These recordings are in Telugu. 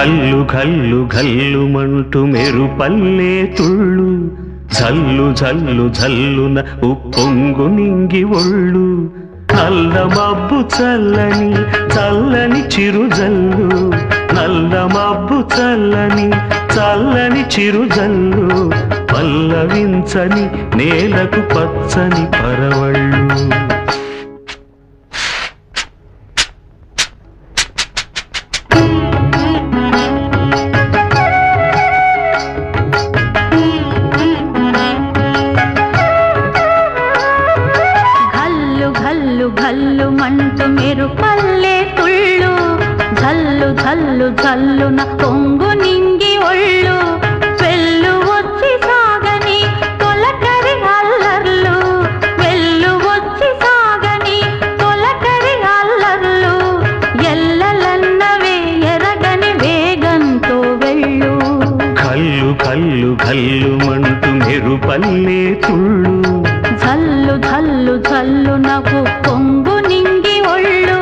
ఘల్లు ఘల్లు ఘల్లుమంటూ మెరుపల్లే తుళ్ళు జల్లు జల్లు జల్లున ఉప్పొంగు నింగి ఒళ్ళు నల్ల మబ్బు చల్లని చల్లని చిరుజల్లు నల్ల మబ్బు చల్లని చల్లని చిరుజల్లు పల్లవించని నేలకు పచ్చని పరవళ్ళు ఘల్లుమంటూ మెరుపల్లే తుళ్ళు జల్లు జల్లు జల్లున పొంగు నింగి ఒళ్ళు వెళ్ళు వచ్చి సాగని తొలకరి అల్లర్లు వెళ్ళు వచ్చి సాగని తొలకరి అల్లర్లు ఎల్లలన్నవే ఎరగని వేగంతో వెళ్ళు కల్లు కల్లు కల్లుమంటూ మెరుపల్లే తుళ్ళు జల్లు జల్లు జల్లునకు పొంగు నింగి ఒళ్ళు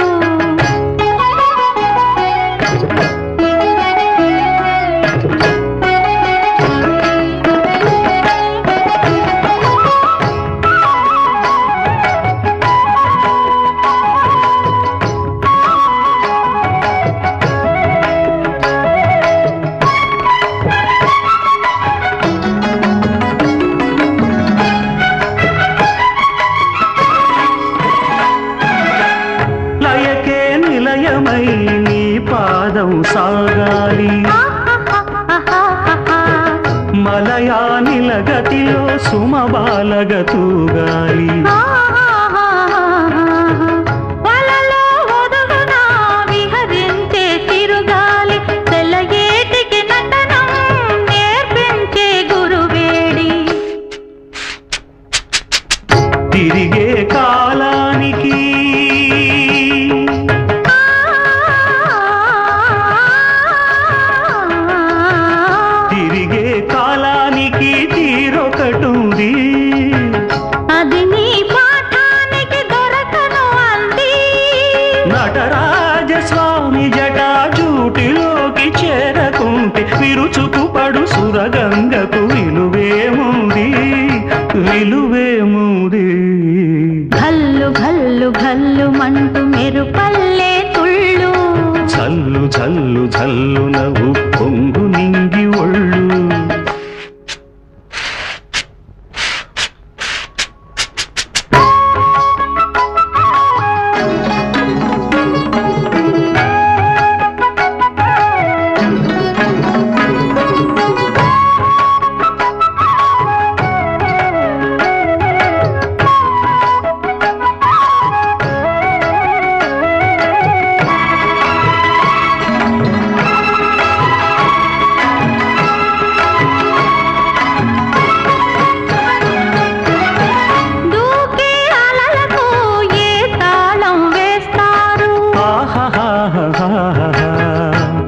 నీ పాదం సాగాలి మలయానిల గతిలో సుమబాలగ తూగాలి వలలో ఒదుగున విహరించే తిరుగాలి తెల్లయేటికి నటనం నేర్పించే గురువేడి తిరిగే కాలానికి తీరొకటుంది అది నీ పాఠానికి దొరకను అంది నటరాజస్వామి జటాజూటిలోకి చేరకుంటే విరుచుకు పడు సురగంగకు విలువేముంది విలువేముంది ఘల్లు ఘల్లు ఘల్లుమంటూ మెరుపల్లే తుళ్ళు జల్లు జల్లు జల్లున ఉప్పొంగు నింగి ఒళ్ళు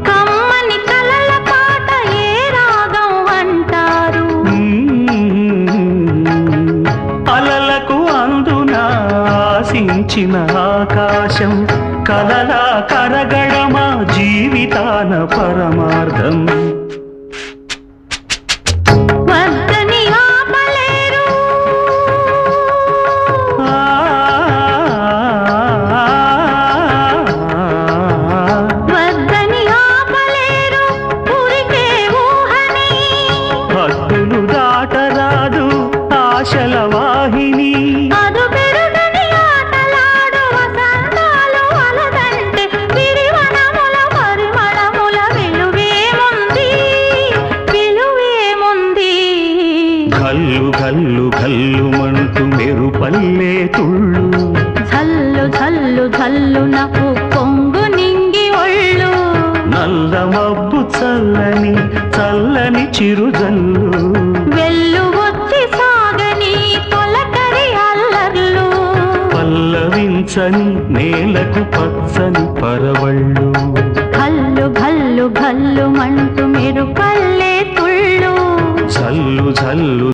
కమ్మని కలల పాట ఏ రాగం అంటారు అలలకు అందున ఆశించిన ఆకాశం కలలా కరగడమా జీవితాన పరమార్థం వద్దని ఆపలేరు వద్దని ఆపలేరు ఉరికే ఊహని హద్దులు దాటరాదు ఆశల వాహిని అదు పెరుగని ఆటలాడు వసంతాలు అలదంటే విరివనముల పరిమళముల విలువేముంది విలువేముంది ఘల్లు ఘల్లు ఘల్లుమంటూ మెరుపల్లే తుళ్ళు జల్లు జల్లు జల్లునకు పొంగు నింగి ఒళ్ళు నల్ల మబ్బు చల్లని చల్లని చిరుజల్లు వెళ్ళు వచ్చి సాగని తొలకరి అల్లర్లు పల్లవించని నేలకు పచ్చని పరవళ్ళు ఘల్లు ఘల్లు ఘల్లుమంటూ మెరుపల్లే తుళ్ళు జల్లు జల్లు